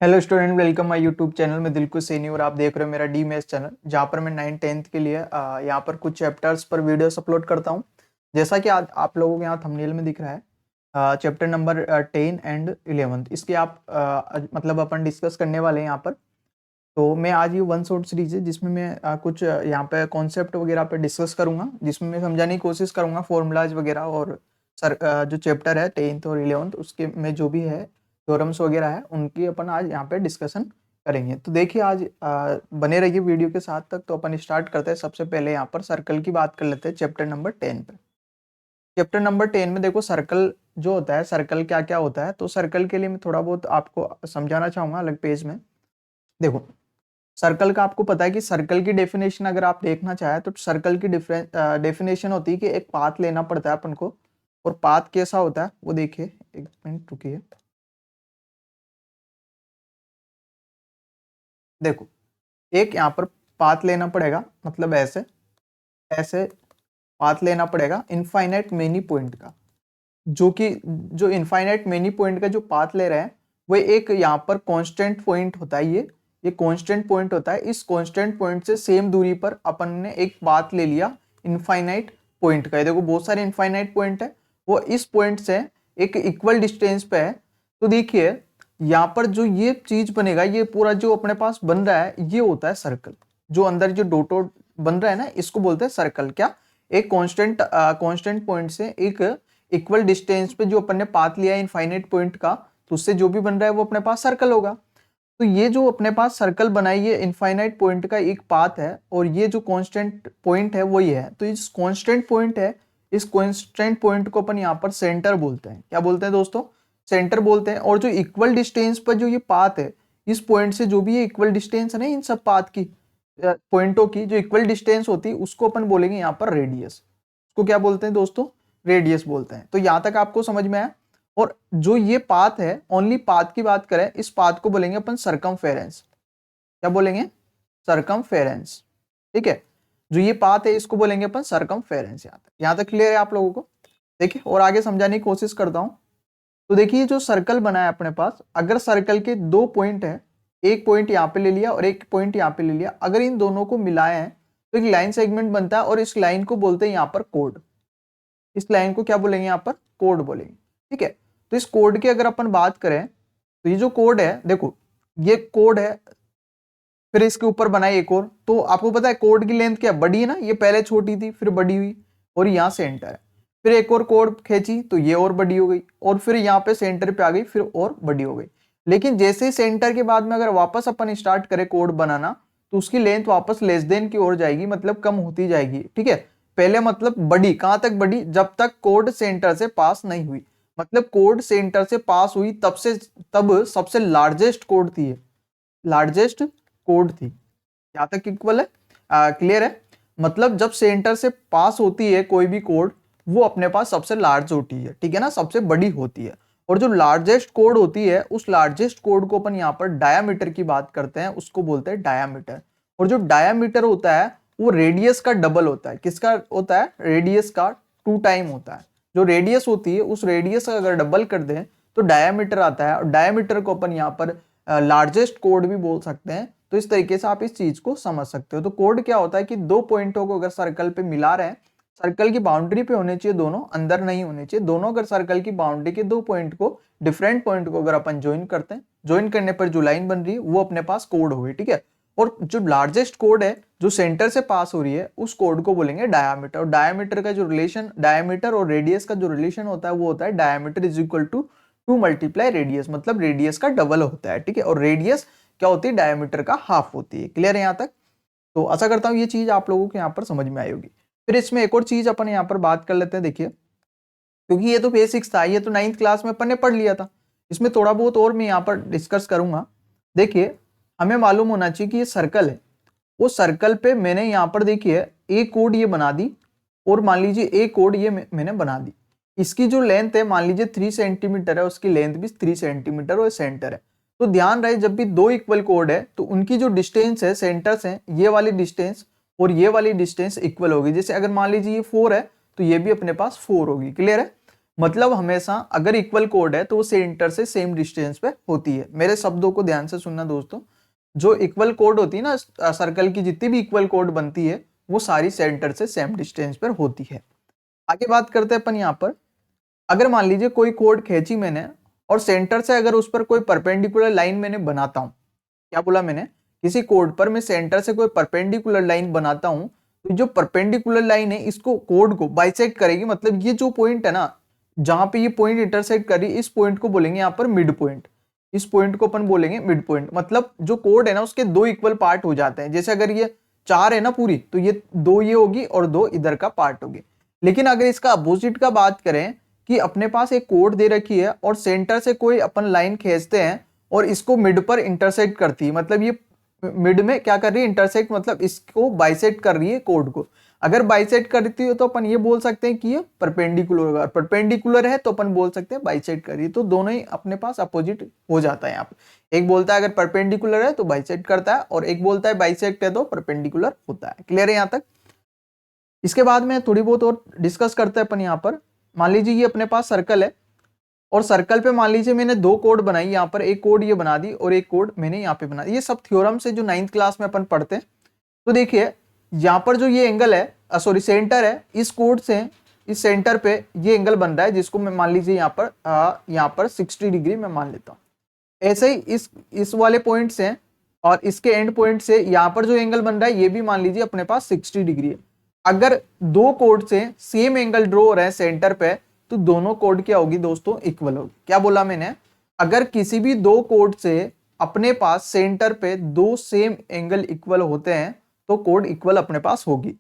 Hello student, welcome my YouTube channel में दिलकुश सैनी और आप देख रहे हो मेरा डी मैथ्स चैनल, जहाँ पर मैं 9th 10th के लिए यहाँ पर कुछ चैप्टर्स पर वीडियोस अपलोड करता हूँ। जैसा कि आज आप लोगों के यहाँ थंबनेल में दिख रहा है, चैप्टर नंबर 10 एंड 11 इसके आप मतलब अपन डिस्कस करने वाले हैं यहाँ पर। तो मैं आज ये वन शॉट सीरीज है जिसमें मैं कुछ यहाँ पे कॉन्सेप्ट वगैरह पे डिस्कस करूंगा, जिसमें मैं समझाने की कोशिश करूंगा फॉर्मूलाज वगैरह। और जो चैप्टर है 10th और 11th उसके में जो भी है थ्योरम्स वगैरह है उनकी अपन आज यहाँ पे डिस्कशन करेंगे। तो देखिए आज बने रहिए वीडियो के साथ तक। तो अपन स्टार्ट करते हैं। सबसे पहले यहाँ पर सर्कल की बात कर लेते हैं चैप्टर नंबर 10 पे। चैप्टर नंबर 10 में देखो सर्कल जो होता है, सर्कल क्या क्या होता है। तो सर्कल के लिए मैं थोड़ा बहुत आपको समझाना चाहूंगा अलग पेज में। देखो सर्कल का आपको पता है कि सर्कल की डेफिनेशन अगर आप देखना चाहें तो सर्कल की डेफिनेशन होती है कि एक पाथ लेना पड़ता है अपन को। और पाथ कैसा होता है वो देखिए, एक मिनट रुकिए। देखो एक यहाँ पर पाथ लेना पड़ेगा, मतलब ऐसे ऐसे पाथ लेना पड़ेगा इनफाइनाइट मेनी पॉइंट का। जो इनफाइनाइट मेनी पॉइंट का जो पाथ ले रहे हैं वो एक यहाँ पर कांस्टेंट पॉइंट होता है। ये कांस्टेंट पॉइंट होता है। इस कांस्टेंट पॉइंट से सेम दूरी पर अपन ने एक पाथ ले लिया इनफाइनाइट पॉइंट का। ये देखो बहुत सारे इनफाइनाइट पॉइंट है, वो इस पॉइंट से एक इक्वल डिस्टेंस पे है। तो देखिए यहाँ पर जो ये चीज बनेगा, ये पूरा जो अपने पास बन रहा है ये होता है सर्कल। जो अंदर जो डोटो बन रहा है ना, इसको बोलते हैं सर्कल। क्या? एक कांस्टेंट पॉइंट से एक इक्वल डिस्टेंस पे जो अपन ने पाथ लिया है इनफाइनाइट पॉइंट का, तो उससे जो भी बन रहा है वो अपने पास सर्कल होगा। तो ये जो अपने पास सर्कल बनाई है इनफाइनाइट पॉइंट का एक पाथ है, और ये जो कांस्टेंट पॉइंट है वो ये है। तो इस कांस्टेंट पॉइंट है, इस कांस्टेंट पॉइंट को अपन यहाँ पर सेंटर बोलते हैं। क्या बोलते हैं दोस्तों? सेंटर बोलते हैं। और जो इक्वल डिस्टेंस पर जो ये पाथ है, इस पॉइंट से जो भी ये इक्वल डिस्टेंस है ना, इन सब पाथ की पॉइंटों की जो इक्वल डिस्टेंस होती है उसको अपन बोलेंगे यहाँ पर रेडियस। उसको क्या बोलते हैं दोस्तों? रेडियस बोलते हैं। तो यहां तक आपको समझ में आया। और जो ये पाथ है, ओनली पाथ की बात करें, इस पाथ को बोलेंगे अपन सरकमफेरेंस। क्या बोलेंगे? सरकमफेरेंस। ठीक है, जो ये पाथ है इसको बोलेंगे अपन सरकमफेरेंस। यहां तक क्लियर है आप लोगों को? देखिए और आगे समझाने की कोशिश करता हूं। तो देखिए जो सर्कल बना है अपने पास, अगर सर्कल के दो पॉइंट है, एक पॉइंट यहाँ पे ले लिया और एक पॉइंट यहाँ पे ले लिया, अगर इन दोनों को मिलाए हैं तो एक लाइन सेगमेंट बनता है, और इस लाइन को बोलते हैं यहाँ पर कोड। इस लाइन को क्या बोलेंगे? यहाँ पर कोड बोलेंगे। ठीक है, तो इस कोड की अगर अपन बात करें तो ये जो कोड है, देखो ये कोड है, फिर इसके ऊपर बनाई एक और। तो आपको पता है कोड की लेंथ क्या बड़ी है ना, ये पहले छोटी थी फिर बड़ी हुई, और यहाँ सेंटर है। फिर एक और कोड खींची तो ये और बड़ी हो गई, और फिर यहाँ पे सेंटर पे आ गई, फिर और बड़ी हो गई। लेकिन जैसे ही सेंटर के बाद में अगर वापस अपन स्टार्ट करें कोड बनाना, तो उसकी लेंथ वापस लेस देन की ओर जाएगी, मतलब कम होती जाएगी। ठीक है, पहले मतलब बड़ी कहां तक बड़ी? जब तक कोड सेंटर से पास नहीं हुई। मतलब कोड सेंटर से पास हुई तब सबसे लार्जेस्ट कोड थी, लार्जेस्ट कोड थी। यहां तक इक्वल है? क्लियर है? मतलब जब सेंटर से पास होती है कोई भी कोड, वो अपने पास सबसे लार्ज होती है। ठीक है ना, सबसे बड़ी होती है। और जो लार्जेस्ट कोड होती है, उस लार्जेस्ट कोड को अपन यहाँ पर डायामीटर की बात करते हैं, उसको बोलते हैं डायामीटर। और जो डायामीटर होता है वो रेडियस का डबल होता है। किसका होता है? रेडियस का 2 टाइम होता है। जो रेडियस होती है उस रेडियस का अगर डबल कर दें तो डायामीटर आता है, और डायामीटर को अपन यहाँ पर लार्जेस्ट कोड भी बोल सकते हैं। तो इस तरीके से आप इस चीज को समझ सकते हो। तो कोड क्या होता है कि दो पॉइंटों को अगर सर्कल पे मिला रहे हैं, सर्कल की बाउंड्री पे होने चाहिए दोनों, अंदर नहीं होने चाहिए दोनों। अगर सर्कल की बाउंड्री के दो पॉइंट को, डिफरेंट पॉइंट को अगर अपन ज्वाइन करते हैं, ज्वाइन करने पर जो लाइन बन रही है वो अपने पास कोड हो गई। ठीक है, और जो लार्जेस्ट कोड है जो सेंटर से पास हो रही है, उस कोड को बोलेंगे डायामीटर। और डायामीटर का जो रिलेशन, डायामीटर और रेडियस का जो रिलेशन होता है वो होता है diameter is equal to 2 multiply radius, मतलब रेडियस का डबल होता है। ठीक है, और रेडियस क्या होती है? डायमीटर का हाफ होती है। क्लियर है यहाँ तक? तो आशा करता हूँ ये चीज आप लोगों को यहाँ पर समझ में आई होगी। फिर इसमें एक और चीज अपन यहाँ पर बात कर लेते हैं। देखिए क्योंकि ये तो बेसिक्स था, ये तो 9th क्लास में अपन ने पढ़ लिया था। इसमें थोड़ा बहुत और मैं यहाँ पर डिस्कस करूंगा। देखिए हमें मालूम होना चाहिए कि ये सर्कल है, वो सर्कल पे मैंने यहाँ पर देखिए एक कोड ये बना दी, और मान लीजिए एक कोड ये मैंने बना दी। इसकी जो लेंथ है मान लीजिए 3 सेंटीमीटर है, उसकी लेंथ भी 3 सेंटीमीटर और सेंटर है। तो ध्यान रहे जब भी दो इक्वल कोड है तो उनकी जो डिस्टेंस है, सेंटर से ये वाली डिस्टेंस और ये वाली डिस्टेंस इक्वल होगी। जैसे अगर मान लीजिए ये 4 है तो ये भी अपने पास 4 होगी। क्लियर है? मतलब हमेशा अगर इक्वल कोड है तो वो सेंटर से सेम डिस्टेंस पे होती है। मेरे शब्दों को ध्यान से सुनना दोस्तों, जो इक्वल कोड होती है ना सर्कल की, जितनी भी इक्वल कोड बनती है वो सारी सेंटर से सेम डिस्टेंस पर होती है। आगे बात करते हैं अपन यहाँ पर, अगर मान लीजिए कोई कोड खींची मैंने और सेंटर से अगर उस पर कोई परपेंडिकुलर लाइन मैंने बनाता हूं, क्या बोला मैंने, किसी कोड पर मैं सेंटर से कोई परपेंडिकुलर लाइन बनाता हूं, तो जो परपेंडिकुलर लाइन है इसको कोड को बाइसेक्ट करेगी। मतलब ये जो पॉइंट है ना, जहां पे ये पॉइंट इंटरसेक्ट कर रही है, इस पॉइंट को बोलेंगे यहाँ पर मिड पॉइंट। इस पॉइंट को अपन बोलेंगे मिड पॉइंट। मतलब जो कोड है ना उसके दो इक्वल पार्ट हो जाते हैं। जैसे अगर ये 4 है ना पूरी, तो ये 2 ये होगी और 2 इधर का पार्ट होगी। लेकिन अगर इसका अपोजिट का बात करें कि अपने पास एक कोड दे रखी है और सेंटर से कोई अपन लाइन खींचते हैं और इसको मिड पर इंटरसेक्ट करती है, मतलब ये मिड में क्या कर रही है, इंटरसेक्ट, मतलब इसको बाइसेक्ट कर रही है कोड को। अगर बाइसेक्ट करती हो तो अपन ये बोल सकते हैं कि ये परपेंडिकुलर होगा, परपेंडिकुलर है तो अपन बोल सकते हैं बाइसेक्ट कर रही है। तो दोनों ही अपने पास अपोजिट हो जाता है यहाँ पे। एक बोलता है अगर परपेंडिकुलर है तो बाइसेक्ट करता है, और एक बोलता है बाइसेक्ट है तो परपेंडिकुलर होता है। क्लियर है यहाँ तक? इसके बाद में थोड़ी बहुत और डिस्कस करते हैं अपन यहाँ पर। मान लीजिए ये अपने पास सर्कल है और सर्कल पे मान लीजिए मैंने 2 कोड बनाई, यहाँ पर एक कोड ये बना दी और एक कोड मैंने यहाँ पे बना दी। ये सब थ्योरम से जो 9th क्लास में अपन पढ़ते हैं। तो देखिए यहाँ पर जो ये एंगल है, सॉरी सेंटर है, इस कोड से इस सेंटर पे ये एंगल बन रहा है, जिसको मैं मान लीजिए यहाँ पर 60 डिग्री मैं मान लेता हूँ। ऐसे ही इस वाले पॉइंट से और इसके एंड पॉइंट से यहाँ पर जो एंगल बन रहा है ये भी मान लीजिए अपने पास 60 डिग्री है। अगर 2 कोड से सेम एंगल ड्रॉ हो रहे हैं सेंटर पे, तो दोनों कोड क्या होगी दोस्तों, इक्वल होगी। क्या बोला मैंने, अगर किसी भी 2 कोड से अपने पास सेंटर पे 2 सेम एंगल इक्वल होते हैं तो कोड इक्वल अपने पास होगी।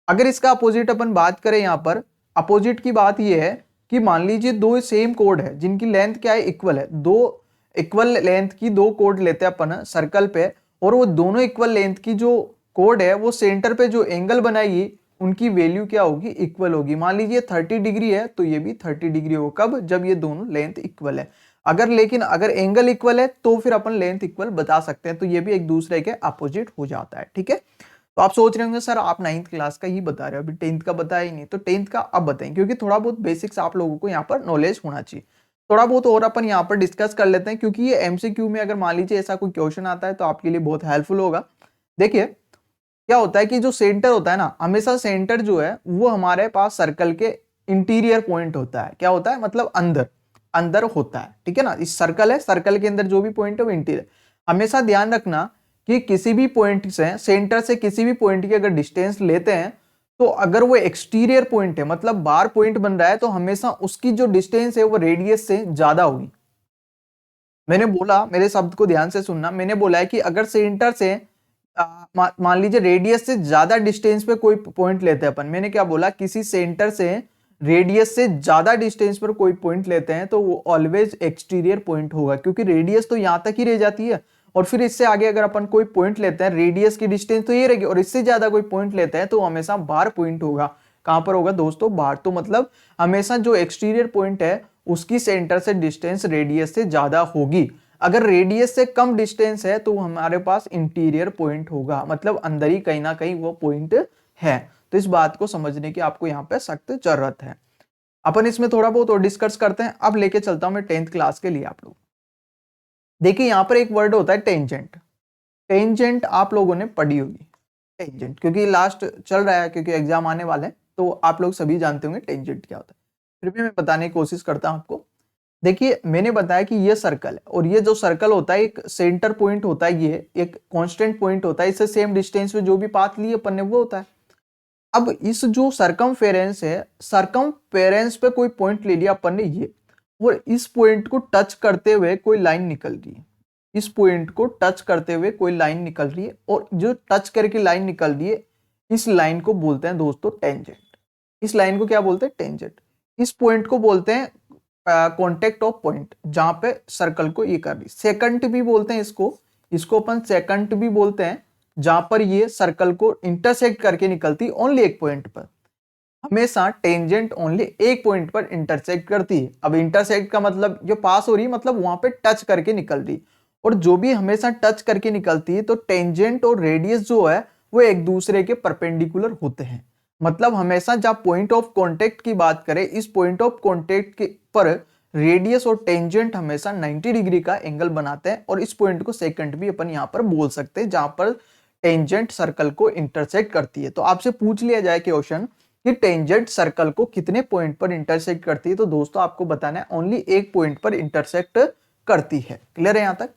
अगर इसका अपोजिट अपन बात करें, यहाँ पर अपोजिट की बात यह है कि मान लीजिए 2 सेम कोड है जिनकी लेंथ क्या है, इक्वल है। 2 इक्वल लेंथ की 2 कोड लेते हैं अपन सर्कल पे, और वो दोनों इक्वल लेंथ की जो कोड है वो सेंटर पे जो एंगल बनाएगी उनकी वैल्यू क्या होगी, इक्वल होगी। मान लीजिए 30 डिग्री है तो ये भी 30 डिग्री होगा। कब, जब ये दोनों लेंथ इक्वल है। लेकिन अगर एंगल इक्वल है तो फिर अपन लेंथ इक्वल बता सकते हैं। तो ये भी एक दूसरे के अपोजिट हो जाता है। ठीक है, तो आप सोच रहे होंगे सर आप 9th क्लास का ही बता रहे हो, अभी 10th का बताया ही नहीं। तो 10th का अब बताएं, क्योंकि थोड़ा बहुत बेसिक्स आप लोगों को यहाँ पर नॉलेज होना चाहिए। थोड़ा बहुत और अपन यहाँ पर डिस्कस कर लेते हैं, क्योंकि ये एमसीक्यू में अगर मान लीजिए ऐसा कोई क्वेश्चन आता है तो आपके लिए बहुत हेल्पफुल होगा। देखिए क्या होता है कि जो सेंटर होता है ना, हमेशा सेंटर जो है वो हमारे पास सर्कल के इंटीरियर पॉइंट होता है। क्या होता है, मतलब अंदर अंदर होता है। ठीक है ना, इस सर्कल है, सर्कल के अंदर जो भी पॉइंट है वो इंटीरियर। हमेशा ध्यान रखना कि किसी भी पॉइंट से, सेंटर से किसी भी पॉइंट की अगर डिस्टेंस लेते हैं तो अगर वो एक्सटीरियर पॉइंट है, मतलब बाहर पॉइंट बन रहा है, तो हमेशा उसकी जो डिस्टेंस है वो रेडियस से ज्यादा होगी। मैंने बोला, मेरे शब्द को ध्यान से सुनना, मैंने बोला है कि अगर सेंटर से मान लीजिए रेडियस से ज्यादा डिस्टेंस पे कोई पॉइंट लेते हैं अपन। मैंने क्या बोला, किसी सेंटर से रेडियस से ज्यादा डिस्टेंस पर कोई पॉइंट लेते हैं तो वो ऑलवेज एक्सटीरियर पॉइंट होगा, क्योंकि रेडियस तो यहां तक ही रह जाती है। और फिर इससे आगे अगर अपन कोई पॉइंट लेते हैं, रेडियस की डिस्टेंस तो ये रहेगी, और इससे ज्यादा कोई पॉइंट लेते हैं तो हमेशा बाहर पॉइंट होगा। कहां पर होगा दोस्तों, बाहर। तो मतलब हमेशा जो एक्सटीरियर पॉइंट है उसकी सेंटर से डिस्टेंस रेडियस से ज्यादा होगी। अगर रेडियस से कम डिस्टेंस है तो हमारे पास इंटीरियर पॉइंट होगा, मतलब अंदर ही कहीं ना कहीं वो पॉइंट है। तो इस बात को समझने की आपको यहाँ पे सख्त जरूरत है। अपन इसमें थोड़ा बहुत और डिस्कस करते हैं। अब लेके चलता हूं मैं 10th क्लास के लिए आप लोग। देखिए यहाँ पर एक वर्ड होता है टेंजेंट। टेंजेंट आप लोगों ने पढ़ी होगी, टेंजेंट, क्योंकि लास्ट चल रहा है, क्योंकि एग्जाम आने वाले हैं तो आप लोग सभी जानते होंगे टेंजेंट क्या होता है। फिर भी मैं बताने की कोशिश करता हूं आपको। देखिए मैंने बताया कि ये सर्कल है, और ये जो सर्कल होता है एक सेंटर पॉइंट होता है, ये एक कांस्टेंट पॉइंट होता है। इससे सेम डिस्टेंस पे जो भी पाथ लिए अपन ने वो होता है। अब इस जो सरकमफेरेंस है, सरकमफेरेंस पे कोई पॉइंट ले लिया अपन ने ये, और इस पॉइंट को टच करते हुए कोई लाइन निकल रही है। इस पॉइंट को टच करते हुए कोई लाइन निकल रही है, और जो टच करके लाइन निकल रही है इस लाइन को बोलते हैं दोस्तों टेंजेंट। इस लाइन को क्या बोलते हैं, टेंजेंट। इस पॉइंट को बोलते हैं कॉन्टेक्ट ऑफ पॉइंट, जहां पे सर्कल को ये कर रही। सेकंड भी बोलते हैं इसको अपन सेकंड भी बोलते हैं, जहां पर ये सर्कल को इंटरसेक्ट करके निकलती ओनली एक पॉइंट पर। हमेशा टेंजेंट ओनली एक पॉइंट पर इंटरसेक्ट करती है। अब इंटरसेक्ट का मतलब जो पास हो रही है, मतलब वहां पे टच करके निकल रही। और जो भी हमेशा टच करके निकलती है, तो टेंजेंट और रेडियस जो है वो एक दूसरे के परपेंडिकुलर होते हैं। मतलब हमेशा जब पॉइंट ऑफ कांटेक्ट की बात करें, इस पॉइंट ऑफ कांटेक्ट के पर रेडियस और टेंजेंट हमेशा 90 डिग्री का एंगल बनाते हैं, और इस पॉइंट को सेकंड भी अपन यहाँ पर बोल सकते हैं जहां पर टेंजेंट सर्कल को इंटरसेक्ट करती है। तो आपसे पूछ लिया जाए क्वेश्चन कि टेंजेंट सर्कल को कितने पॉइंट पर इंटरसेक्ट करती है, तो दोस्तों आपको बताना है ओनली एक पॉइंट पर इंटरसेक्ट करती है। क्लियर है यहां तक?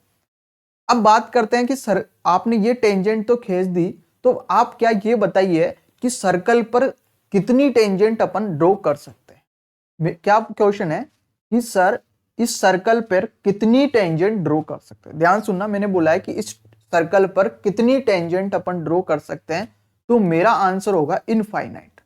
अब बात करते हैं कि सर आपने ये टेंजेंट तो खींच दी, तो आप क्या ये बताइए कि सर्कल पर कितनी टेंजेंट अपन ड्रॉ कर सकते हैं। क्या क्वेश्चन है कि सर इस सर्कल पर कितनी टेंजेंट ड्रॉ कर सकते हैं। ध्यान सुनना, मैंने बोला है कि इस सर्कल पर कितनी टेंजेंट अपन ड्रॉ कर सकते हैं, तो मेरा आंसर होगा इनफाइनाइट।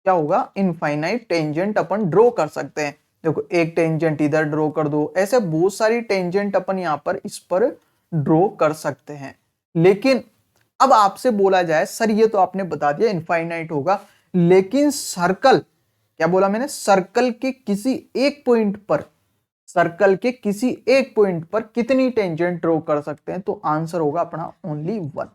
क्या होगा? इनफाइनाइट टेंजेंट अपन ड्रॉ कर सकते हैं। देखो एक टेंजेंट इधर ड्रॉ कर दो, ऐसे बहुत सारी टेंजेंट अपन यहाँ पर इस पर ड्रॉ कर सकते हैं। लेकिन अब आपसे बोला जाए सर ये तो आपने बता दिया इनफाइनाइट होगा, लेकिन सर्कल, क्या बोला मैंने, सर्कल के किसी एक पॉइंट पर, सर्कल के किसी एक पॉइंट पर कितनी टेंजेंट ड्रॉ कर सकते हैं, तो आंसर होगा अपना ओनली 1।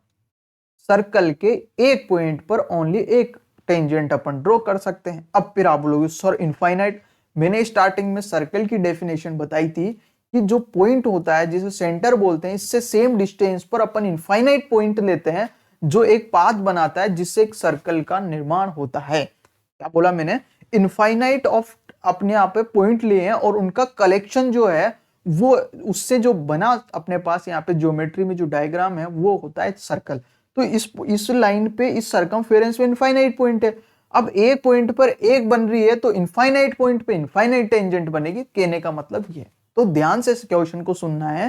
सर्कल के एक पॉइंट पर ओनली एक टेंजेंट अपन ड्रॉ कर सकते हैं। अब फिर आप बोलोगे सर इनफाइनाइट, मैंने स्टार्टिंग में सर्कल की डेफिनेशन बताई थी कि जो पॉइंट होता है जिसे सेंटर बोलते हैं, इससे सेम डिस्टेंस पर अपन इनफाइनाइट पॉइंट लेते हैं जो एक पाथ बनाता है जिससे एक सर्कल का निर्माण होता है। क्या बोला मैंने? इनफाइनाइट ऑफ अपने आप पे पॉइंट लिए हैं और उनका कलेक्शन जो है वो उससे जो बना अपने पास यहाँ पे ज्योमेट्री में जो डायग्राम है वो होता है सर्कल। तो इस लाइन पे, इस सर्कमफेरेंस पे इनफाइनाइट पॉइंट है। अब एक पॉइंट पर एक बन रही है तो इनफाइनाइट पॉइंट पे इनफाइनाइट टेंजेंट बनेगी, कहने का मतलब ये। तो ध्यान से इस क्वेश्चन को सुनना है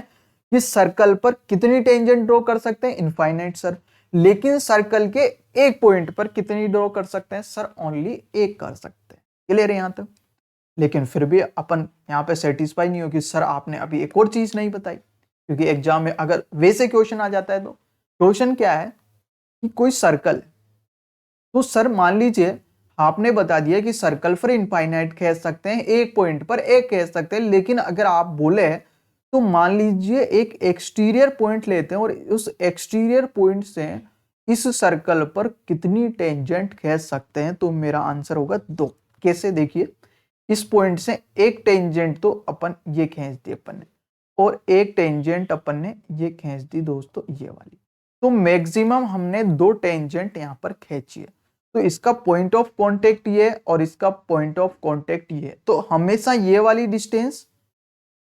कि सर्कल पर कितनी टेंजेंट ड्रॉ कर सकते हैं, इनफाइनाइट सर। लेकिन सर्कल के एक पॉइंट पर कितनी ड्रॉ कर सकते हैं, सर ओनली एक कर सकते हैं। क्लियर है यहां तक? लेकिन फिर भी अपन यहाँ पे सेटिस्फाई नहीं हो कि सर आपने अभी एक और चीज नहीं बताई, क्योंकि एग्जाम में अगर वैसे क्वेश्चन आ जाता है तो क्वेश्चन क्या है कि कोई सर्कल है, तो सर मान लीजिए आपने बता दिया कि सर्कल पर इनफाइनाइट खींच सकते हैं, एक पॉइंट पर एक खींच सकते हैं, लेकिन अगर आप बोले तो मान लीजिए एक एक्सटीरियर पॉइंट लेते हैं और उस एक्सटीरियर पॉइंट से इस सर्कल पर कितनी टेंजेंट खींच सकते हैं, तो मेरा आंसर होगा 2। कैसे? देखिए, इस पॉइंट से एक टेंजेंट तो अपन ये खींच दी अपन ने, और एक टेंजेंट अपन ने ये खींच दी दोस्तों ये वाली, तो मैक्सिमम हमने 2 टेंजेंट यहाँ पर खींची है। तो इसका पॉइंट ऑफ कांटेक्ट ये और इसका पॉइंट ऑफ कांटेक्ट ये, तो हमेशा ये वाली डिस्टेंस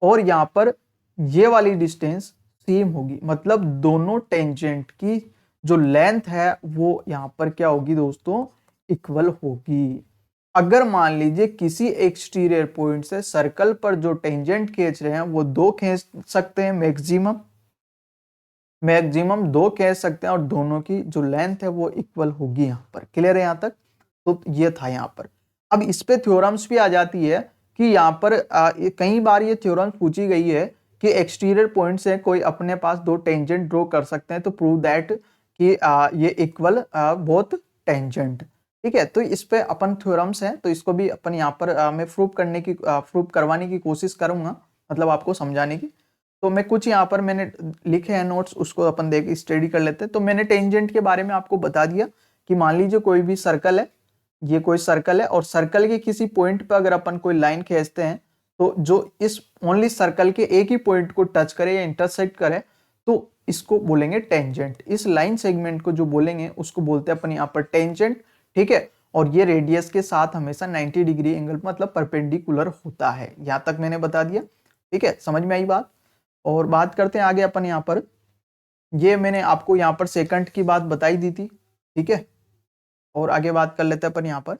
और यहाँ पर ये वाली डिस्टेंस सेम होगी। मतलब दोनों टेंजेंट की जो लेंथ है वो यहाँ पर क्या होगी दोस्तों, इक्वल होगी। अगर मान लीजिए किसी एक्सटीरियर पॉइंट से सर्कल पर जो टेंजेंट खींच रहे हैं वो 2 खींच सकते हैं, मैक्सिमम 2 कह सकते हैं, और दोनों की जो लेंथ है वो इक्वल होगी यहाँ पर। क्लियर है यहाँ तक? तो ये था यहाँ पर। अब इस पे थ्योरम्स भी आ जाती है कि यहाँ पर कई बार ये थ्योरम पूछी गई है कि एक्सटीरियर पॉइंट से कोई अपने पास 2 टेंजेंट ड्रॉ कर सकते हैं, तो प्रूव दैट कि ये इक्वल बोथ टेंजेंट। ठीक है, तो इस पे अपन थ्योरम्स हैं, तो इसको भी अपन यहाँ पर मैं प्रूव करवाने की कोशिश करूंगा, मतलब आपको समझाने की। तो मैं कुछ यहाँ पर मैंने लिखे हैं नोट्स, उसको अपन देख स्टडी कर लेते हैं। तो मैंने टेंजेंट के बारे में आपको बता दिया कि मान लीजिए कोई भी सर्कल है, ये कोई सर्कल है, और सर्कल के किसी पॉइंट पर अगर अपन कोई लाइन खींचते हैं तो जो इस ओनली सर्कल के एक ही पॉइंट को टच करे या इंटरसेक्ट करे तो इसको बोलेंगे टेंजेंट। इस लाइन सेगमेंट को जो बोलेंगे उसको बोलते हैं अपन यहाँ पर टेंजेंट। ठीक है, और ये रेडियस के साथ हमेशा 90 डिग्री एंगल मतलब परपेंडिकुलर होता है। यहाँ तक मैंने बता दिया। ठीक है, समझ में आई बात? और बात करते हैं आगे अपन यहाँ पर, ये मैंने आपको यहाँ पर सेकंड की बात बताई दी थी। ठीक है, और आगे बात कर लेते हैं अपन यहाँ पर।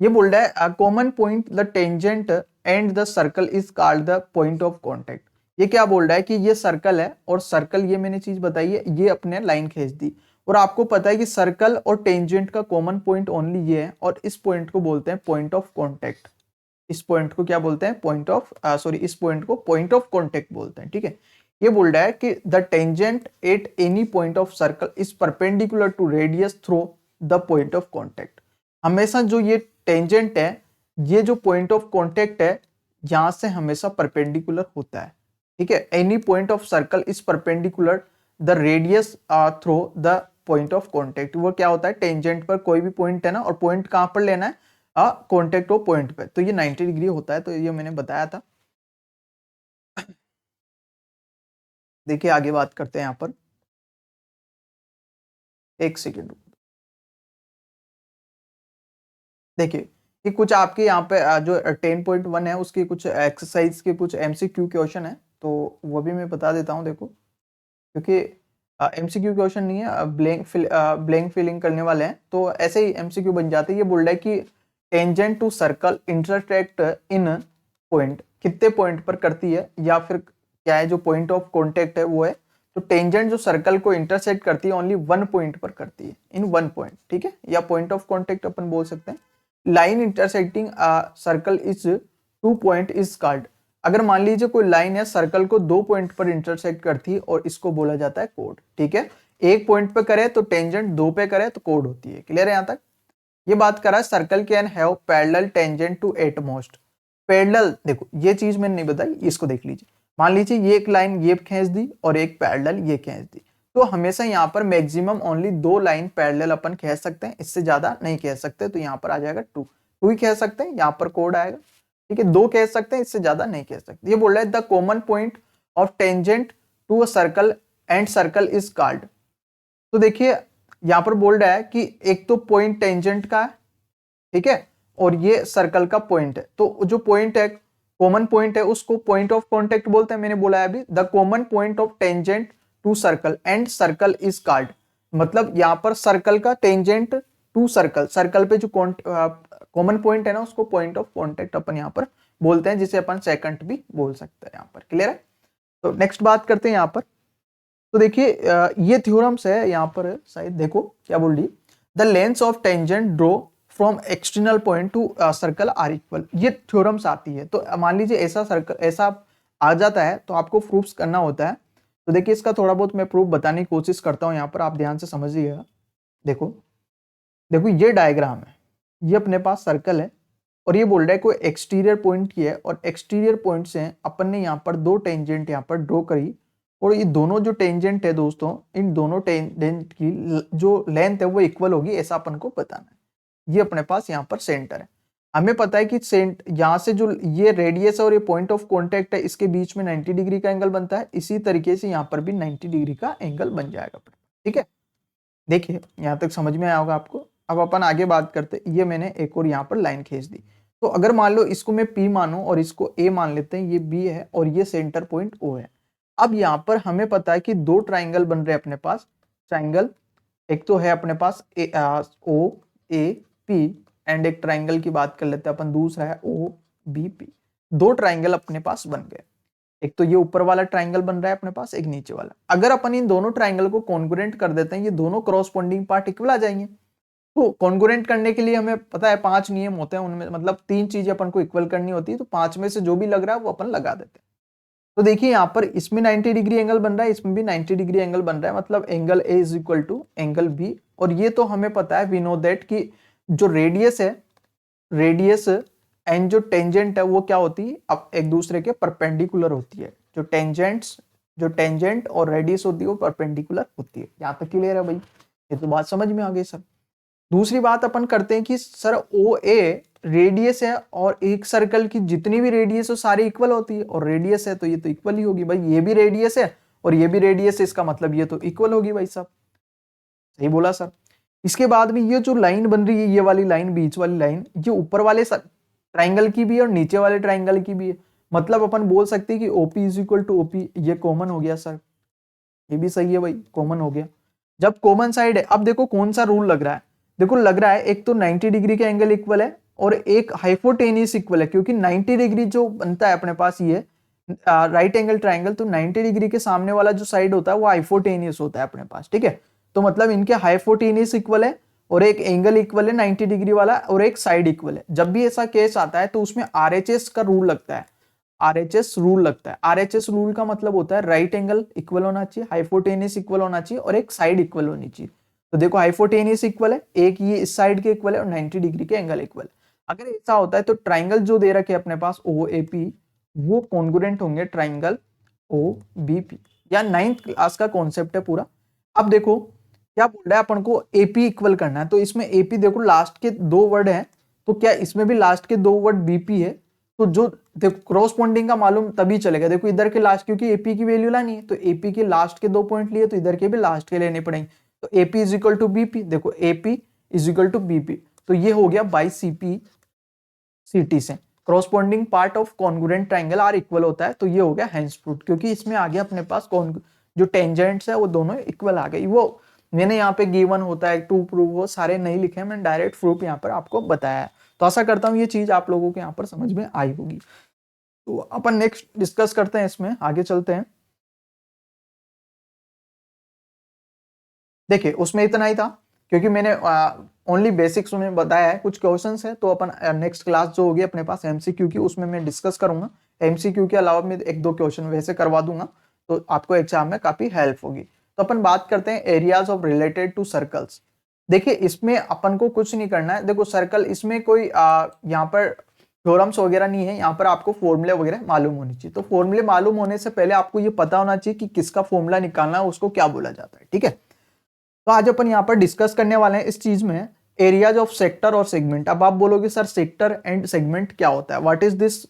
ये बोल रहा है common point the tangent and the circle is called the point of contact. ये क्या बोल रहा है कि ये सर्कल है और सर्कल, ये मैंने चीज बताई है, ये अपने लाइन खींच दी, और आपको पता है कि सर्कल और टेंजेंट का कॉमन पॉइंट ओनली ये है, और इस पॉइंट को बोलते हैं पॉइंट ऑफ कांटेक्ट। इस पॉइंट को क्या बोलते हैं? इस पॉइंट को पॉइंट ऑफ कांटेक्ट बोलते हैं। ठीक है, ये बोल रहा है कि the tangent at any point of circle is perpendicular to radius through the point of contact. हमेशा जो ये टेंजेंट है, ये जो पॉइंट ऑफ कांटेक्ट है, यहां से हमेशा परपेंडिकुलर होता है। ठीक है, any point of circle is perpendicular the radius through the point of contact. वो क्या होता है, टेंजेंट पर कोई भी पॉइंट है ना, और पॉइंट कहां पर लेना है, कॉन्टेक्ट वो पॉइंट पे, तो ये 90 डिग्री होता है, तो ये मैंने बताया था। देखिए आगे बात करते हैं यहाँ पर, एक सेकेंड। देखिए कि कुछ आपके यहाँ पे जो 10.1 है उसकी कुछ एक्सरसाइज के कुछ एमसीक्यू क्वेश्चन है, तो वो भी मैं बता देता हूँ। देखो क्योंकि एमसीक्यू क्वेश्चन नहीं है, ब्लैंक फिलिंग करने वाले हैं, तो ऐसे ही एमसीक्यू बन जाते हैं। ये बोल रहा है कि tangent to circle intersect in point, कितने पॉइंट पर करती है, या फिर क्या है जो पॉइंट ऑफ कॉन्टेक्ट है वो है, तो टेंजेंट जो सर्कल को इंटरसेक्ट करती है ओनली वन पॉइंट पर करती है, इन वन पॉइंट, ठीक है, या पॉइंट ऑफ कॉन्टेक्ट अपन बोल सकते हैं। Line intersecting circle is two point is called, अगर मान लीजिए कोई लाइन है सर्कल को दो पॉइंट पर इंटरसेक्ट करती है और इसको बोला जाता है कोड, ठीक है। एक पॉइंट पे करे तो टेंजेंट, दो पे करे तो कोड होती है। क्लियर है यहाँ तक? ये बात करा circle can have parallel tangent two at most. Parallel, देखो ये चीज मैंने नहीं बताई, इसको देख लीजिए। मान लीजिए ये एक लाइन ये खींच दी और एक पैरेलल ये खींच दी, तो हमेशा यहाँ पर मैक्सिमम ओनली दो लाइन पैरेलल अपन खींच सकते हैं, इससे ज्यादा नहीं खींच सकते, तो यहाँ पर आ जाएगा टू ही खींच सकते हैं, यहाँ पर कोड आएगा, ठीक है। दो कह सकते हैं, इससे ज्यादा नहीं कह सकते। ये बोल रहा है the common point of tangent to a circle and circle is called. तो देखिए यहां पर बोल रहा है कि एक तो पॉइंट टेंजेंट का है, ठीक है, और ये सर्कल का पॉइंट है, तो जो पॉइंट है कॉमन पॉइंट है उसको पॉइंट ऑफ कॉन्टेक्ट बोलते हैं। मैंने बोला है अभी the common point of tangent to circle and circle is called, मतलब यहाँ पर सर्कल का टेंजेंट टू सर्कल, सर्कल पे जो कॉमन पॉइंट है ना उसको पॉइंट ऑफ कॉन्टेक्ट अपन यहाँ पर बोलते हैं, जिसे अपन सेकंड भी बोल सकते हैं यहाँ पर। क्लियर है? तो नेक्स्ट बात करते हैं यहाँ पर। तो देखिए ये थ्योरम्स है यहाँ पर, शायद देखो क्या बोल रही, the length of tangent draw from external point to circle are equal, ये थ्योरम्स आती है। तो मान लीजिए ऐसा सर्कल ऐसा आ जाता है तो आपको प्रूफ्स करना होता है। तो देखिए इसका थोड़ा बहुत मैं प्रूफ बताने की कोशिश करता हूँ यहाँ पर, आप ध्यान से समझिएगा। देखो देखो ये डायग्राम है, ये अपने पास सर्कल है और ये बोल रहा है कोई एक्सटीरियर पॉइंट की है, और एक्सटीरियर पॉइंट से अपन ने यहाँ पर दो टेंजेंट यहाँ पर ड्रॉ करी, और ये दोनों जो टेंजेंट है दोस्तों, इन दोनों टेंजेंट की जो लेंथ है वो इक्वल होगी, ऐसा अपन को बताना है। ये अपने पास यहाँ पर सेंटर है, हमें पता है कि यहाँ से जो ये रेडियस और ये पॉइंट ऑफ कॉन्टेक्ट है इसके बीच में 90 डिग्री का एंगल बनता है, इसी तरीके से यहाँ पर भी 90 डिग्री का एंगल बन जाएगा, ठीक है। देखिए यहाँ तक समझ में आया होगा आपको। अब अपन आगे बात करते, ये मैंने एक और यहाँ पर लाइन खींच दी, तो अगर मान लो इसको मैं P मानूं और इसको A मान लेते हैं, ये B है और ये सेंटर पॉइंट O है। अब यहाँ पर हमें पता है कि दो ट्राइंगल बन रहे हैं अपने पास, ट्राइंगल एक तो है अपने पास O A P, एंड एक ट्राइंगल की बात कर लेते हैं अपन, दूसरा है O B P। दो ट्राइंगल अपने पास बन गए, एक तो ये ऊपर वाला ट्राइंगल बन रहा है अपने पास, एक नीचे वाला। अगर अपन इन दोनों ट्राइंगल को कॉन्ग्रुएंट कर देते हैं, ये दोनों क्रॉसपोंडिंग पार्ट इक्वल आ जाएंगे। तो कॉन्ग्रुएंट करने के लिए हमें पता है 5 नियम होते हैं, उनमें मतलब 3 चीजें अपन को इक्वल करनी होती है, तो 5 में से जो भी लग रहा है वो अपन लगा देते हैं। तो देखिए यहाँ पर इसमें 90 डिग्री एंगल बन रहा है, इसमें भी 90 डिग्री एंगल बन रहा है, मतलब angle A is equal to angle B. और ये तो हमें पता है, वी नो दैट कि जो रेडियस है, रेडियस एंड जो टेंजेंट है वो क्या होती है, अब एक दूसरे के परपेंडिकुलर होती है। जो टेंजेंट और रेडियस होती है वो परपेंडिकुलर होती है। यहाँ तक क्लियर है भाई? ये तो बात समझ में आ गई सर। दूसरी बात अपन करते हैं कि सर ओ ए रेडियस है और एक सर्कल की जितनी भी रेडियस हो सारी इक्वल होती है, और रेडियस है तो ये तो इक्वल ही होगी भाई, ये भी रेडियस है और ये भी रेडियस है, इसका मतलब ये तो इक्वल होगी भाई साहब। सही बोला सर। इसके बाद में ये जो लाइन बन रही है, ये वाली लाइन, बीच वाली लाइन, ये ऊपर वाले ट्राइंगल की भी है और नीचे वाले ट्राइंगल की भी है, मतलब अपन बोल सकते हैं कि OP is equal to OP, ये कॉमन हो गया सर। ये भी सही है भाई, कॉमन हो गया। जब कॉमन साइड है, अब देखो कौन सा रूल लग रहा है, देखो लग रहा है एक तो 90 डिग्री का एंगल इक्वल है और एक हाइपोटेनियस इक्वल है, क्योंकि 90 डिग्री जो बनता है अपने पास ये राइट एंगल ट्राइंगल, तो 90 डिग्री के सामने वाला जो साइड होता है वो हाइपोटेनियस होता है अपने पास, ठीक है। तो मतलब इनके हाइपोटेनियस इक्वल है और एक एंगल इक्वल है 90 डिग्री वाला, और एक साइड इक्वल है। जब भी ऐसा केस आता है तो उसमें आरएचएस का रूल लगता है, आरएचएस रूल लगता है। आरएचएस रूल का मतलब होता है राइट एंगल इक्वल होना चाहिए, हाइपोटेनियस इक्वल होना चाहिए और एक साइड इक्वल होनी चाहिए। तो देखो हाइपोटेनियस इक्वल है, एक ये इस साइड के इक्वल है और 90 डिग्री के एंगल इक्वल है। अगर ऐसा होता है तो ट्राइंगल जो दे रखे अपने पास ओ ए पी, वो कॉन्ग्रुएंट होंगे ट्राइंगल ओ बी पी। या 9th क्लास का कॉन्सेप्ट है पूरा। अब देखो क्या बोल रहा है अपन को एपी इक्वल करना है, तो इसमें एपी देखो लास्ट के 2 वर्ड हैं, तो क्या इसमें भी लास्ट के 2 वर्ड बीपी है, तो जो देखो क्रॉसपॉन्डिंग का मालूम तभी चलेगा, देखो इधर के लास्ट, क्योंकि एपी की वैल्यू लानी है तो एपी के लास्ट के 2 पॉइंट लिए तो इधर के भी लास्ट के लेने पड़ेंगे, तो AP is equal to BP, देखो AP is equal to BP, तो ये हो गया बाई सीपी सीटी से corresponding part of congruent triangle are equal होता है, तो ये हो गया हेंस प्रूव्ड, क्योंकि इसमें आ गया अपने पास जो टेंजेंट्स है वो दोनों इक्वल आ गई। वो मैंने यहाँ पे गिवन होता है टू प्रूव, वो सारे नहीं लिखे हैं, मैंने डायरेक्ट प्रूफ यहाँ पर आपको बताया है। तो आशा करता हूँ ये चीज आप लोगों को यहाँ पर समझ में आई होगी। तो अपन नेक्स्ट डिस्कस करते हैं, इसमें आगे चलते हैं। देखिए उसमें इतना ही था, क्योंकि मैंने ओनली बेसिक्स में बताया है, कुछ क्वेश्चंस है तो अपन नेक्स्ट क्लास जो होगी अपने पास एमसीक्यू की, उसमें मैं डिस्कस करूंगा। एमसीक्यू के अलावा मैं 1-2 क्वेश्चन वैसे करवा दूंगा, तो आपको एग्जाम में काफी हेल्प होगी। तो अपन बात करते हैं areas of related to circles. देखिए इसमें अपन को कुछ नहीं करना है, देखो सर्कल इसमें कोई यहाँ पर थ्योरम्स वगैरह नहीं है, यहाँ पर आपको फॉर्मूले वगैरह मालूम होनी चाहिए। तो फॉर्मूले मालूम होने से पहले आपको ये पता होना चाहिए कि किसका फॉर्मूला निकालना है, उसको क्या बोला जाता है, ठीक है। तो आज अपन यहाँ पर डिस्कस करने वाले हैं इस चीज में एरियाज ऑफ सेक्टर और सेगमेंट। अब आप बोलोगे सर सेक्टर एंड सेगमेंट क्या होता है, what is this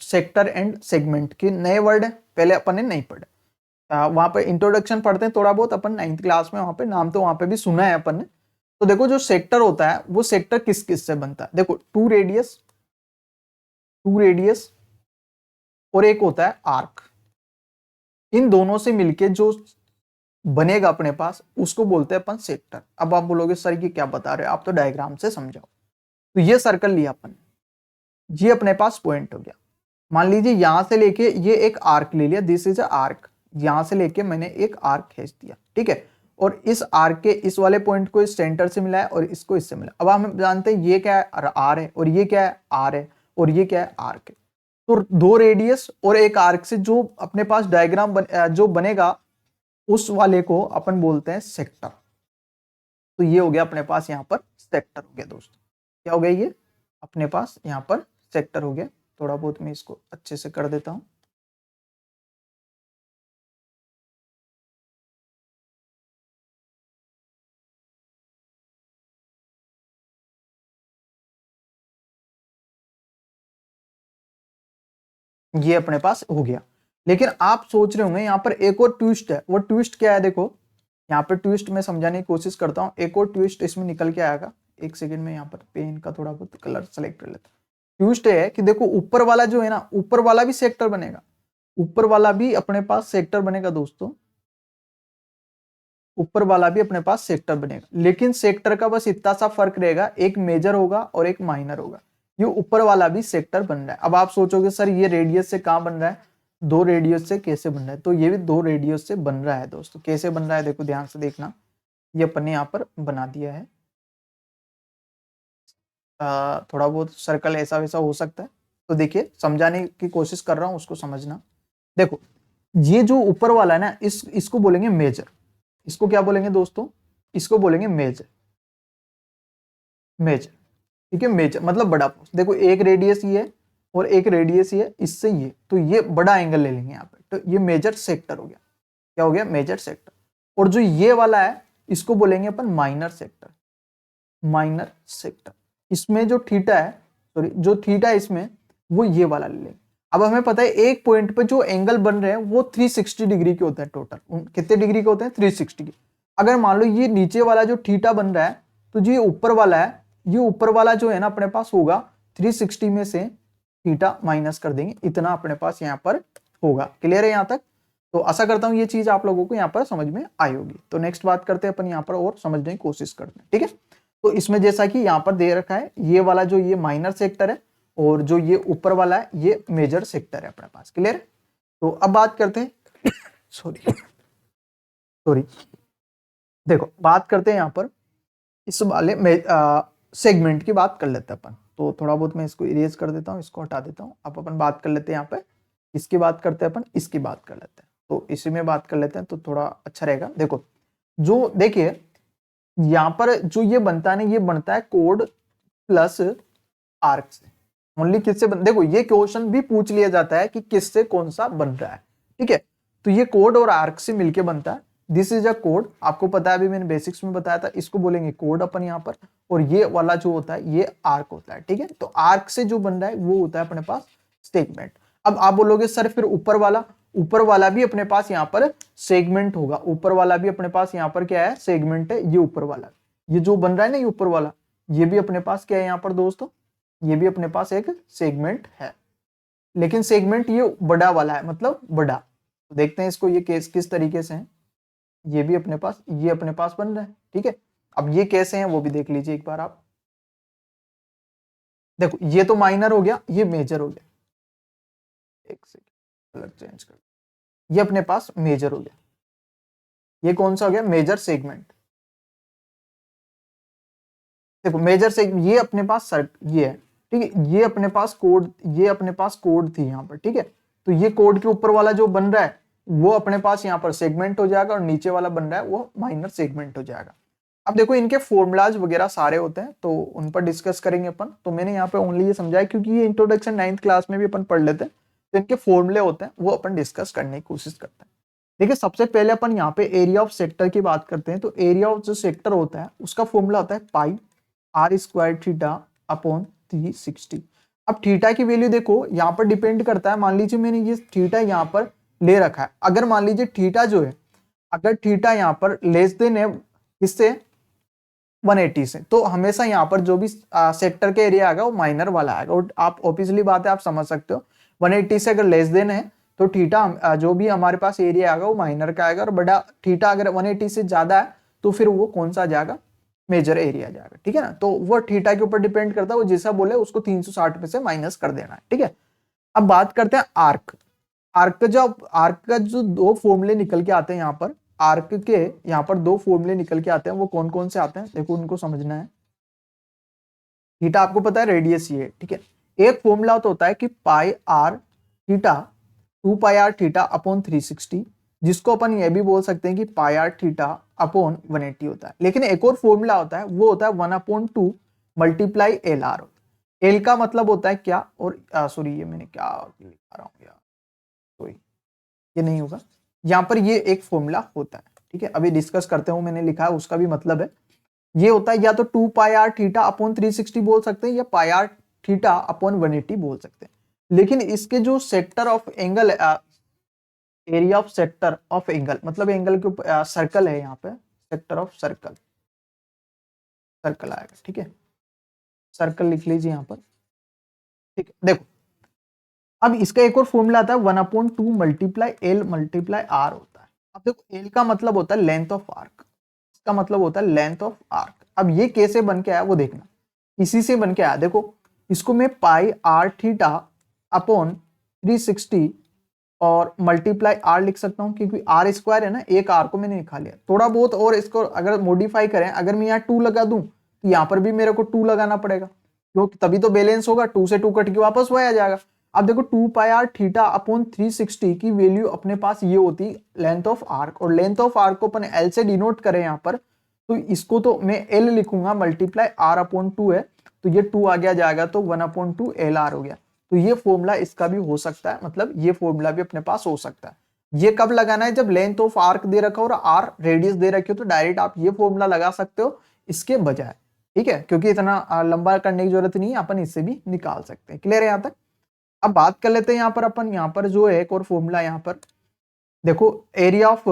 sector and segment, के नए वर्ड है, पहले अपन ने नहीं पढ़े। वहां पे इंट्रोडक्शन पढ़ते हैं थोड़ा बहुत अपन 9th क्लास में, वहां पे नाम तो वहां पे भी सुना है अपन ने। तो देखो जो सेक्टर होता है वो सेक्टर किस किस से बनता है, देखो टू रेडियस और एक होता है आर्क, इन दोनों से मिलके जो बनेगा अपने पास उसको बोलते हैं अपन सेक्टर। अब आप बोलोगे सर ये क्या बता रहे हो, आप तो डायग्राम से समझाओ। तो ये सर्कल लिया अपन, ये अपने पास पॉइंट हो गया, मान लीजिए यहां से लेके ये एक आर्क ले लिया, दिस इज अ आर्क, यहां से लेके मैंने एक आर्क खींच दिया, ठीक है, और इस आर्क के इस वाले पॉइंट को इस सेंटर से मिला है और इसको इससे मिला। अब हम जानते हैं ये क्या है, आर है, और ये क्या है, आर है, और ये क्या है, आर्क है। तो 2 रेडियस और एक आर्क से जो अपने पास डायग्राम जो बनेगा उस वाले को अपन बोलते हैं सेक्टर। तो ये हो गया अपने पास यहाँ पर सेक्टर हो गया दोस्तों, क्या हो गया ये अपने पास यहाँ पर सेक्टर हो गया। थोड़ा बहुत मैं इसको अच्छे से कर देता हूं। ये अपने पास हो गया, लेकिन आप सोच रहे होंगे यहाँ पर एक और ट्विस्ट है, वो ट्विस्ट क्या है, देखो यहाँ पर ट्विस्ट मैं समझाने की कोशिश करता हूँ, एक और ट्विस्ट इसमें निकल के आएगा। एक सेकंड में यहाँ पर पेन का थोड़ा बहुत कलर सेलेक्ट कर लेता हूँ। ट्विस्ट है कि देखो ऊपर वाला जो है ना, ऊपर वाला भी सेक्टर बनेगा, ऊपर वाला भी अपने पास सेक्टर बनेगा दोस्तों, ऊपर वाला भी अपने पास सेक्टर बनेगा, लेकिन सेक्टर का बस इतना सा फर्क रहेगा, एक मेजर होगा और एक माइनर होगा। ये ऊपर वाला भी सेक्टर बन रहा है। अब आप सोचोगे सर ये रेडियस से कहां बन रहा है, 2 रेडियस से कैसे बन रहा है, तो ये भी 2 रेडियस से बन रहा है दोस्तों। कैसे बन रहा है देखो ध्यान से देखना, ये अपन ने यहाँ पर बना दिया है, थोड़ा बहुत सर्कल ऐसा वैसा हो सकता है, तो देखिए समझाने की कोशिश कर रहा हूं, उसको समझना। देखो ये जो ऊपर वाला है ना, इसको बोलेंगे मेजर, इसको क्या बोलेंगे दोस्तों, इसको बोलेंगे मेजर, मेजर, ठीक है, मेजर मतलब बड़ा फोर्स। देखो एक रेडियस ये है और एक रेडियस ये है, इससे ये, तो ये बड़ा एंगल ले लेंगे यहाँ पे, तो ये मेजर सेक्टर हो गया, क्या हो गया, मेजर सेक्टर। और जो ये वाला है इसको बोलेंगे अपन माइनर सेक्टर, माइनर सेक्टर। इसमें जो थीटा है, सॉरी जो थीटा है इसमें, वो ये वाला ले लेंगे। अब हमें पता है एक पॉइंट पे जो एंगल बन रहे हैं वो 360 डिग्री के होते हैं टोटल, कितने डिग्री के होते हैं, 360 के। अगर मान लो ये नीचे वाला जो थीटा बन रहा है, तो जो ये ऊपर वाला है, ये ऊपर वाला जो है ना अपने पास होगा 360 में से थीटा माइनस कर देंगे, इतना अपने पास यहाँ पर होगा। क्लियर है यहाँ तक। तो आशा करता हूँ ये चीज आप लोगों को यहाँ पर समझ में आई होगी। तो नेक्स्ट बात करते हैं अपन यहाँ पर और समझने की कोशिश करते हैं, ठीक है। तो इसमें जैसा कि यहाँ पर दे रखा है, ये वाला जो ये माइनर सेक्टर है और जो ये ऊपर वाला है ये मेजर सेक्टर है अपने पास। क्लियर है। तो अब बात करते हैं सॉरी सॉरी देखो बात करते हैं यहाँ पर इस वाले सेगमेंट की बात कर लेते हैं अपन। तो थोड़ा बहुत मैं इसको इरेज कर देता हूँ, इसको हटा देता हूँ। अब अपन बात कर लेते हैं यहाँ पे, इसकी बात करते हैं अपन, इसकी बात कर लेते हैं। तो इसी में बात कर लेते हैं तो थोड़ा अच्छा रहेगा। देखो जो देखिए यहाँ पर जो ये बनता है ना, ये बनता है कोड प्लस आर्क से। ओनली किससे देखो ये क्वेश्चन भी पूछ लिया जाता है कि किससे कौन सा बन रहा है, ठीक है। तो ये कोड और आर्क से मिलके बनता है। दिस इज अ कोड, आपको पता है अभी मैंने बेसिक्स में बताया था, इसको बोलेंगे कोड अपन यहाँ पर, और ये वाला जो होता है ये आर्क होता है, ठीक है। तो आर्क से जो बन रहा है वो होता है अपने पास सेगमेंट। अब आप बोलोगे सर फिर ऊपर वाला भी अपने पास यहाँ पर सेगमेंट होगा, ऊपर वाला भी अपने पास यहाँ पर क्या है, सेगमेंट है। ये ऊपर वाला, ये जो बन रहा है ना, ये ऊपर वाला, ये भी अपने पास क्या है यहाँ पर दोस्तों, ये भी अपने पास एक सेगमेंट है, लेकिन सेगमेंट ये बड़ा वाला है, मतलब बड़ा। देखते हैं इसको ये केस किस तरीके से है। ये भी अपने पास, ये अपने पास बन रहा है, ठीक है। अब ये कैसे हैं वो भी देख लीजिए एक बार आप। देखो ये तो माइनर हो गया, ये मेजर हो गया। एक सेकंड, कलर चेंज कर, ये अपने पास मेजर हो गया। ये कौन सा हो गया, मेजर सेगमेंट। देखो मेजर से ये अपने पास सर ये है, ठीक है। ये अपने पास कोड, ये अपने पास कोड थी यहाँ पर, ठीक है। तो ये कोड के ऊपर वाला जो बन रहा है वो अपने पास यहाँ पर सेगमेंट हो जाएगा, और नीचे वाला बन रहा है वो माइनर सेगमेंट हो जाएगा। अब देखो इनके फॉर्मूलाज वगैरह सारे होते हैं, तो उन पर डिस्कस करेंगे अपन। तो मैंने यहाँ पे ओनली ये समझाया क्योंकि ये इंट्रोडक्शन 9th क्लास में भी अपन पढ़ लेते हैं, तो इनके फॉर्मूले होते हैं वो अपन डिस्कस करने की कोशिश करते हैं। देखिए सबसे पहले अपन यहाँ पे एरिया ऑफ सेक्टर की बात करते हैं। तो एरिया ऑफ जो सेक्टर होता है उसका फॉर्मूला होता है पाई आर स्क्वायर थीटा अपॉन 360। अब थीटा की वैल्यू देखो यहाँ पर डिपेंड करता है, मान लीजिए मैंने ये थीटा यहाँ पर ले रखा है, अगर मान लीजिए थीटा जो है, अगर थीटा यहाँ पर लेस देन है इससे 180 से, तो हमेशा यहाँ पर जो भी सेक्टर के एरिया आएगा वो माइनर वाला आएगा। और आप ऑब्वियसली बात है, आप समझ सकते हो 180 से अगर लेस देन है तो थीटा जो भी हमारे पास एरिया आएगा वो माइनर का आएगा, और बड़ा थीटा अगर 180 से ज्यादा है तो फिर वो कौन सा जाएगा, मेजर एरिया जाएगा, ठीक है ना। तो वो थीटा के ऊपर डिपेंड करता है, वो जैसा बोले उसको 360 में से माइनस कर देना है, ठीक है। अब बात करते हैं आर्क। आर्क का जो दो फॉर्मूले निकल के आते हैं यहाँ पर, आर्क के यहाँ पर दो फॉर्मूले निकल के आते हैं, वो कौन कौन से आते हैं देखो, उनको समझना है। थीटा आपको पता है रेडियस ये है, ठीक है। एक फॉर्मूला तो होता है कि pi r theta 2 pi r theta upon 360, जिसको अपन ये भी बोल सकते हैं कि पाई आर थीटा अपॉन 180 होता है। लेकिन एक और फॉर्मूला होता है, वो होता है 1/2 मल्टीप्लाई एल आर। एल का मतलब होता है क्या, और सॉरी ये मैंने क्या लिखा रहा हूँ यार, सॉरी ये नहीं होगा, यहाँ पर ये एक फॉर्मूला होता है, ठीक है। अभी डिस्कस करते हूँ, मैंने लिखा है उसका भी मतलब है, ये होता है या तो 2 पाई आर थीटा अपॉन 360 बोल सकते हैं, या पाई आर थीटा अपॉन 180 बोल सकते हैं। लेकिन इसके जो sector of angle, area of sector of angle, मतलब एंगल के ऊपर सर्कल है, यहाँ पे सेक्टर ऑफ सर्कल, सर्कल आएगा, ठीक है। सर्कल लिख लीजिए यहाँ पर, ठीक है। देखो अब इसका एक और फॉर्मूला आता है 1/2 मल्टीप्लाई एल मल्टीप्लाई आर होता है। अब देखो एल का मतलब होता है लेंथ ऑफ आर्क, इसका मतलब होता है लेंथ ऑफ आर्क। अब ये कैसे बन के आया वो देखना, इसी से बन के आया। देखो इसको मैं पाई आर थीटा अपॉन 360 और मल्टीप्लाई आर लिख सकता हूं, क्योंकि आर स्क्वायर है ना, एक आर को मैंने निकाल लिया थोड़ा बहुत। और इसको अगर मॉडिफाई करें, अगर मैं यहाँ 2 लगा दूं तो यहाँ पर भी मेरे को 2 लगाना पड़ेगा, क्योंकि तभी तो बैलेंस होगा। 2 से 2 कट के वापस वह आ जाएगा। अब देखो 2 पाई आर थीटा अपॉन 360 की वैल्यू अपने पास ये होती लेंथ ऑफ आर्क, और लेंथ ऑफ आर्क को अपन एल से डिनोट करें यहाँ पर, तो इसको तो मैं एल लिखूंगा, मल्टीप्लाई आर अपॉन 2 है, तो ये 2 आ गया जाएगा, तो 1/2 एल आर हो गया। तो ये फॉर्मूला इसका भी हो सकता है, मतलब ये फॉर्मूला भी अपने पास हो सकता है। ये कब लगाना है, जब लेंथ ऑफ आर्क दे रखा हो और आर रेडियस दे रखी हो, तो डायरेक्ट आप ये फॉर्मूला लगा सकते हो इसके बजाय, ठीक है, क्योंकि इतना लंबा करने की जरूरत नहीं है, अपन इससे भी निकाल सकते हैं। क्लियर है यहाँ तक। अब बात कर लेते हैं यहाँ पर अपन, यहाँ पर जो है एक और फॉर्मूला यहाँ पर देखो, area of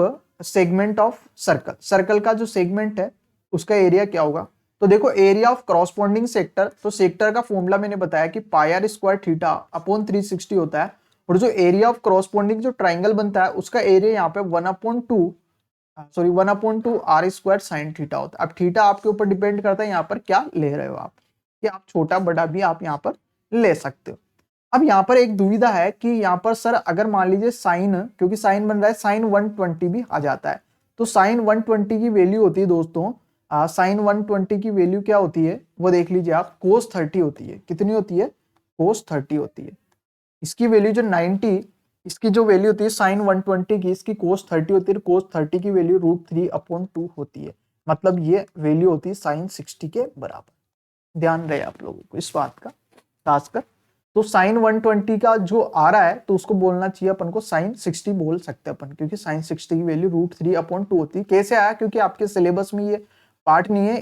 segment of circle, circle का जो सेगमेंट है उसका एरिया क्या होगा। तो देखो एरिया ऑफ करॉस्पॉन्डिंग सेक्टर, तो सेक्टर का फॉर्मूला मैंने बताया कि pi are square theta upon 360 होता है, और जो एरिया ऑफ करॉस्पॉन्डिंग जो ट्राइंगल बनता है उसका एरिया यहाँ पे 1/2 आर स्क्वायर साइन थीटा होता है। अब थीटा आपके ऊपर डिपेंड करता है यहाँ पर क्या ले रहे हो आप, कि आप छोटा बड़ा भी आप यहाँ पर ले सकते हो। अब यहाँ पर एक दुविधा है कि यहाँ पर सर अगर मान लीजिए साइन, क्योंकि साइन बन रहा है, साइन 120 भी आ जाता है, तो साइन 120 की वैल्यू होती है दोस्तों, साइन 120 की वैल्यू क्या होती है वो देख लीजिए आप, कोस 30 होती है। कितनी होती है, कोस 30 होती है। इसकी वैल्यू जो 90, इसकी जो वैल्यू होती है साइन 120 की, इसकी कोस 30 होती है, कोस 30 की वैल्यू √3/2 होती है, मतलब ये वैल्यू होती है साइन 60 के बराबर। ध्यान रहे आप लोगों को इस बात का खासकर। तो साइन 120 का जो आ रहा है तो उसको बोलना चाहिए अपन को साइन 60 बोल सकते हैं अपन, क्योंकि साइन 60 की वैल्यू √3/2 होती है। कैसे आया? क्योंकि आपके सिलेबस में ये पार्ट नहीं है,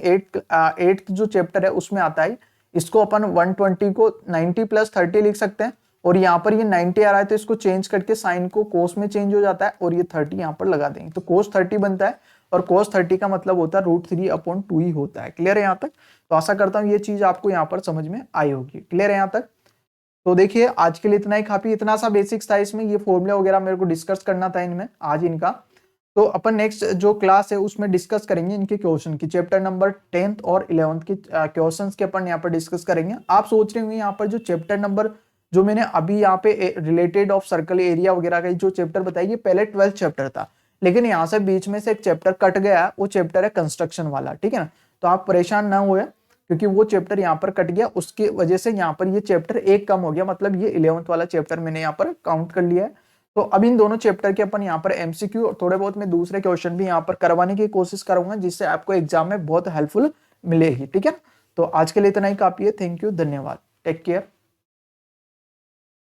एट्थ जो चैप्टर है उसमें आता है। इसको अपन 120 को 90 + 30 लिख सकते हैं, और यहाँ पर ये 90 आ रहा है तो इसको चेंज करके साइन को कोस में चेंज हो जाता है, और ये 30 यहाँ पर लगा देंगे तो कोस 30 बनता है, और कोस 30 का मतलब होता है √3/2 ही होता है। क्लियर है यहाँ तक? तो आशा करता हूँ ये चीज आपको यहाँ पर समझ में आई होगी। क्लियर है यहाँ तक? तो देखिए आज के लिए इतना ही काफी, इतना सा बेसिक्स था इसमें, ये फॉर्मूला वगैरह मेरे को डिस्कस करना था इनमें आज इनका। तो अपन नेक्स्ट जो क्लास है उसमें डिस्कस करेंगे इनके क्वेश्चन की, चैप्टर नंबर 10th और 11th के क्वेश्चंस के अपन यहाँ पर डिस्कस करेंगे। आप सोच रहे होंगे यहाँ पर जो चैप्टर नंबर जो मैंने अभी यहाँ पे रिलेटेड ऑफ सर्कल एरिया वगैरह का जो चैप्टर बताया, ये पहले 12th चैप्टर था, लेकिन यहाँ से बीच में से एक चैप्टर कट गया, वो चैप्टर है कंस्ट्रक्शन वाला। ठीक है ना? तो आप परेशान ना हुए, क्योंकि वो चैप्टर यहाँ पर कट गया, उसकी वजह से यहाँ पर ये चैप्टर एक कम हो गया, मतलब ये 11th वाला चैप्टर मैंने यहाँ पर काउंट कर लिया है। तो अब इन दोनों चैप्टर के अपन यहाँ पर एमसीक्यू और थोड़े बहुत मैं दूसरे क्वेश्चन भी यहाँ पर करवाने की कोशिश करूंगा, जिससे आपको एग्जाम में बहुत हेल्पफुल मिलेगी। ठीक है? तो आज के लिए इतना ही काफी है। थैंक यू, धन्यवाद, टेक केयर।